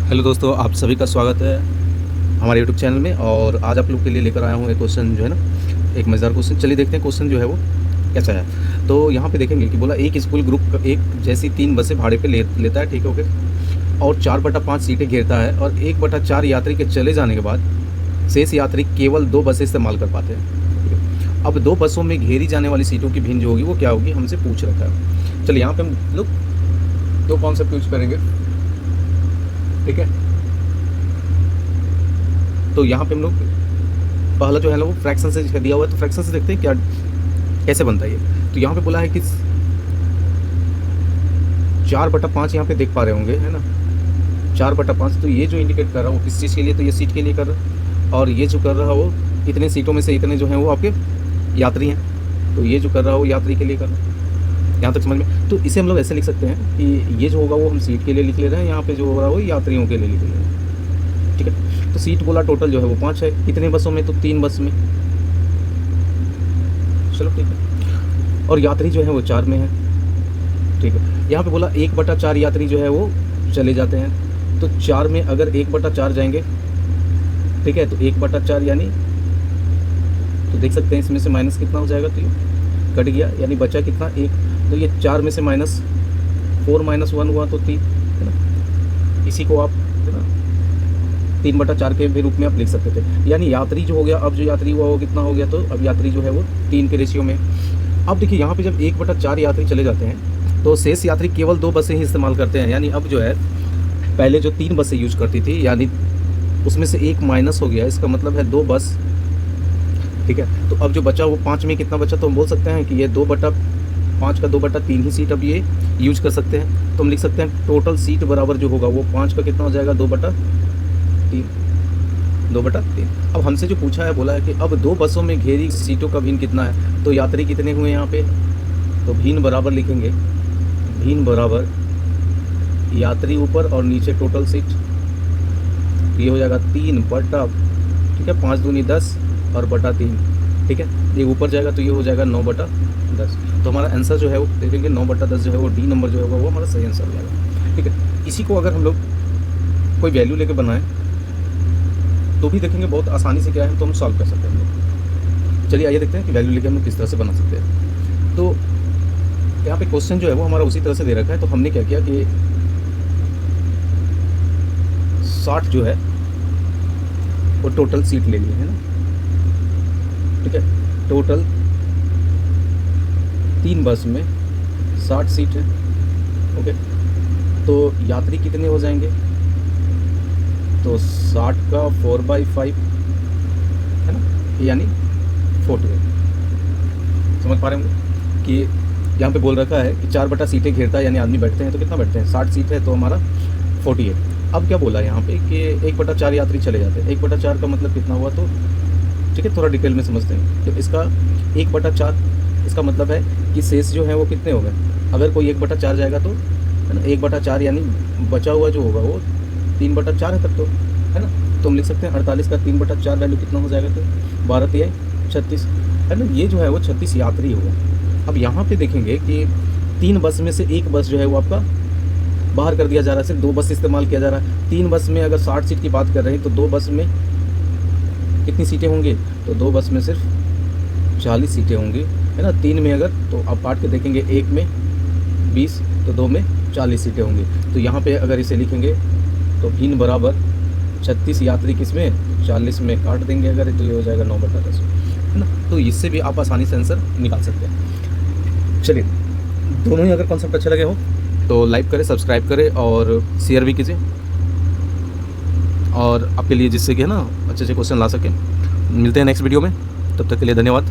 Hello दोस्तों, आप सभी का स्वागत है हमारे यूट्यूब चैनल में। और आज आप लोग के लिए लेकर आया हूँ एक क्वेश्चन जो है ना, एक मज़ेदार क्वेश्चन। चलिए देखते हैं क्वेश्चन जो है वो कैसा है। तो यहाँ पे देखेंगे कि बोला एक स्कूल ग्रुप एक जैसी 3 बसें भाड़े पे लेता है, ठीक है, ओके। और 4/5 सीटें घेरता है और 1/4 यात्री के चले जाने के बाद शेष यात्री केवल 2 बसें इस्तेमाल कर पाते हैं, ठीक है। अब 2 बसों में घेरी जाने वाली सीटों की भिन्न जो होगी वो क्या होगी, हमसे पूछ रखा है। चलिए यहाँ पे हम लोग 2 कॉन्सेप्ट यूज करेंगे, ठीक है। तो यहाँ पे हम लोग पहला जो है ना वो फ्रैक्शन से दिया हुआ है, तो फ्रैक्शन से देखते हैं क्या कैसे बनता है ये। तो यहाँ पे बोला है कि 4/5 यहाँ पे देख पा रहे होंगे, है ना। 4/5, तो ये जो इंडिकेट कर रहा है वो किस चीज़ के लिए, तो ये सीट के लिए कर रहा है। और ये जो कर रहा है वो इतने सीटों में से इतने जो हैं वो आपके यात्री हैं, तो ये जो कर रहा है वो यात्री के लिए कर रहा है। यहाँ तक समझ में। तो इसे हम लोग ऐसे लिख सकते हैं कि ये जो होगा वो हम सीट के लिए लिख ले रहे हैं, यहाँ पे जो हो रहा है वो यात्रियों के लिए लिख ले रहे हैं, ठीक है। तो सीट बोला टोटल जो है वो 5 है, कितने बसों में, तो 3 बस में, चलो ठीक है। और यात्री जो है वो 4 में है, ठीक है। यहाँ पे बोला 1/4 यात्री जो है वो चले जाते हैं, तो 4 में अगर 1/4 जाएंगे, ठीक है, तो 1/4 यानी, तो देख सकते हैं इसमें से माइनस कितना हो जाएगा, तो ये कट गया, यानी बचा कितना, 1। तो ये 4 में से -4 - 1 हुआ तो 3, है ना। इसी को आप, है ना, 3/4 के भी रूप में आप लिख सकते थे। यानी यात्री जो हो गया, अब जो यात्री हुआ वो कितना हो गया, तो अब यात्री जो है वो 3 के रेशियो में। अब देखिए यहाँ पे जब 1/4 यात्री चले जाते हैं तो शेष यात्री केवल 2 बसें ही इस्तेमाल करते हैं। यानी अब जो है पहले जो 3 बसें यूज करती थी, यानी उसमें से 1 माइनस हो गया, इसका मतलब है 2 बस, ठीक है। तो अब जो बचा वो 5 में कितना बचा, तो हम बोल सकते हैं कि ये 2/5 का 2/3 ही सीट अब ये यूज कर सकते हैं। तो हम लिख सकते हैं टोटल सीट बराबर जो होगा वो 5 का कितना हो जाएगा, 2/3। 2/3। अब हमसे जो पूछा है, बोला है कि अब 2 बसों में घेरी सीटों का भिन्न कितना है, तो यात्री कितने हुए यहाँ पे, तो भिन्न बराबर लिखेंगे, भिन्न बराबर यात्री ऊपर और नीचे टोटल सीट, ये हो जाएगा 3 बटा, ठीक है, 5 दूनी 10 और बटा 3, ठीक है। ये ऊपर जाएगा तो ये हो जाएगा 9/10। तो हमारा आंसर जो है वो देखेंगे 9/10 जो है वो डी नंबर जो होगा वो हमारा सही आंसर हो जाएगा, ठीक है। इसी को अगर हम लोग कोई वैल्यू लेके बनाएं तो भी देखेंगे बहुत आसानी से क्या है, तो हम सॉल्व कर सकते हैं हम लोग। चलिए आइए देखते हैं कि वैल्यू लेके हम लोग किस तरह से बना सकते हैं। तो यहाँ पे क्वेश्चन जो है वो हमारा उसी तरह से दे रखा है। तो हमने क्या किया कि 60 जो है वो टोटल सीट ले लिए, है ना, ठीक है। टोटल 3 बस में 60 सीट है, ओके। तो यात्री कितने हो जाएंगे, तो 60 का 4/5, है ना, यानी 48। समझ पा रहे होंगे कि यहाँ पे बोल रखा है कि 4 सीटें घेरता है, यानी आदमी बैठते हैं, तो कितना बैठते हैं, 60 सीट है, तो हमारा 48। अब क्या बोला है यहाँ पे कि 1/4 यात्री चले जाते हैं। 1/4 का मतलब कितना हुआ, तो ठीक है, थोड़ा डिटेल में समझते हैं। तो इसका 1/4 इसका मतलब है कि शेष जो है वो कितने हो गए। अगर कोई 1/4 जाएगा तो, है ना, 1/4 यानी बचा हुआ जो होगा वो 3/4 है तब तो, है ना। तो हम लिख सकते हैं 48 का 3/4 वैल्यू कितना हो जाएगा, तो 12 तिहाई 36, है ना। ये जो है वो 36 यात्री होगा। अब यहाँ पे देखेंगे कि 3 बस में से 1 बस जो है वो आपका बाहर कर दिया जा रहा है, सिर्फ 2 बस इस्तेमाल किया जा रहा है। 3 बस में अगर 60 सीट की बात कर रहे हैं तो 2 बस में कितनी सीटें होंगी, तो 2 बस में सिर्फ 40 सीटें होंगी, है ना। 3 में अगर, तो आप काट के देखेंगे, 1 में 20 तो 2 में 40 सीटें होंगी। तो यहाँ पे अगर इसे लिखेंगे तो भिन्न बराबर 36 यात्री किस में, 40 में काट देंगे अगर, तो ये हो जाएगा 9/10, है ना। तो इससे भी आप आसानी से आंसर निकाल सकते हैं। चलिए, दोनों ही अगर कॉन्सेप्ट अच्छे लगे हो तो लाइक करें, सब्सक्राइब करें और शेयर भी कीजिए, और आपके लिए जिससे कि, है ना, अच्छे अच्छे क्वेश्चन ला सकें। मिलते हैं नेक्स्ट वीडियो में, तब तक के लिए धन्यवाद।